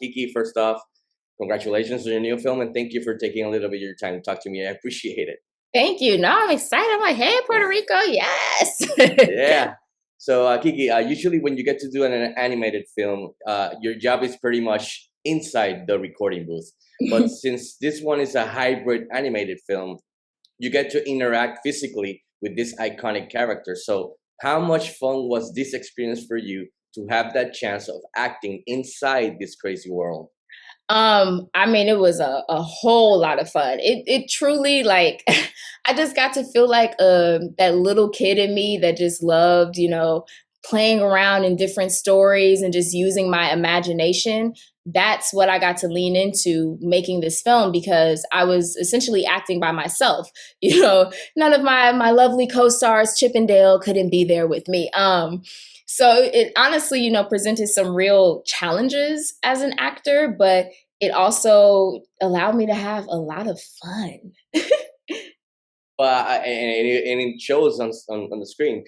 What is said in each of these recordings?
Kiki, first off, congratulations on your new film, and thank you for taking a little bit of your time to talk to me. I appreciate it. Thank you. No, I'm excited. I'm like, hey, Puerto Rico, yes. Yeah. So, Kiki, usually when you get to do an animated film, your job is pretty much inside the recording booth. But since this one is a hybrid animated film, you get to interact physically with this iconic character. So, how much fun was this experience for you to have that chance of acting inside this crazy world? I mean, it was a whole lot of fun. It truly like I just got to feel like that little kid in me that just loved, playing around in different stories and just using my imagination. That's what I got to lean into making this film because I was essentially acting by myself. None of my lovely co-stars, Chip and Dale, couldn't be there with me. So it honestly, presented some real challenges as an actor, but it also allowed me to have a lot of fun. But and it shows on the screen.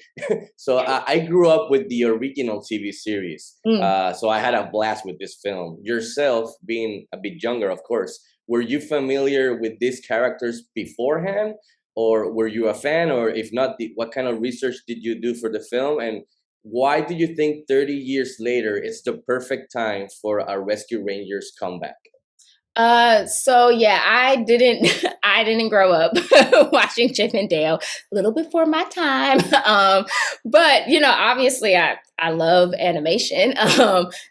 So I grew up with the original TV series. Mm. So I had a blast with this film. Yourself, being a bit younger, of course, were you familiar with these characters beforehand, or were you a fan? Or if not, what kind of research did you do for the film? And why do you think 30 years later it's the perfect time for a Rescue Rangers comeback? So yeah, I didn't I didn't grow up watching Chip and Dale, a little before my time. But obviously I love animation,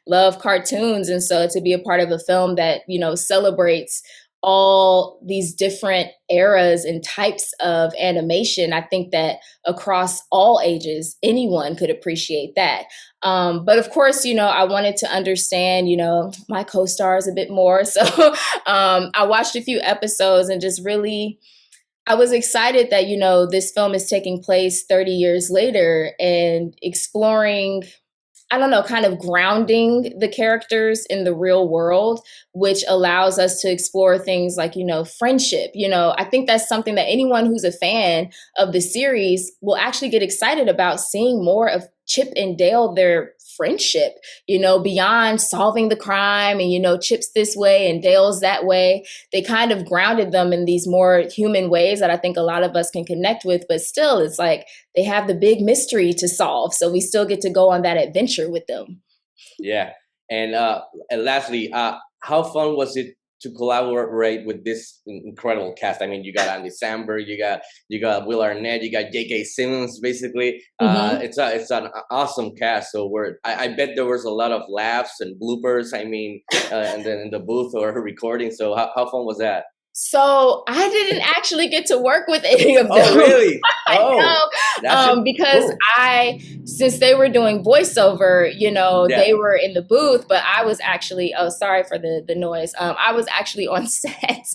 love cartoons, and so to be a part of a film that, celebrates all these different eras and types of animation, I think that across all ages, anyone could appreciate that. But of course, I wanted to understand, my co-stars a bit more. So I watched a few episodes and just really, I was excited that, this film is taking place 30 years later and exploring, I don't know, kind of grounding the characters in the real world, which allows us to explore things like, friendship. I think that's something that anyone who's a fan of the series will actually get excited about seeing more of Chip and Dale, their friendship, beyond solving the crime and, Chip's this way and Dale's that way. They kind of grounded them in these more human ways that I think a lot of us can connect with, but still it's like they have the big mystery to solve. So we still get to go on that adventure with them. Yeah. And lastly, how fun was it to collaborate with this incredible cast? I mean, you got Andy Samberg, you got Will Arnett, you got J.K. Simmons. Basically, Hmm. it's an awesome cast. So I bet there was a lot of laughs and bloopers. I mean, and then in the booth or recording. So how fun was that? So I didn't actually get to work with any of Oh, them. really? I Oh, know, that's it. because Cool. since they were doing voiceover, Yeah. they were in the booth, but I was actually, oh, sorry for the noise. I was actually on set.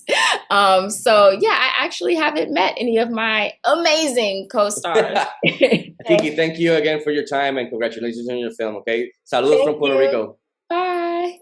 So yeah, I actually haven't met any of my amazing co-stars. Kiki, thank you again for your time and congratulations on your film. Okay, saludos Thank from Puerto you. Rico. Bye.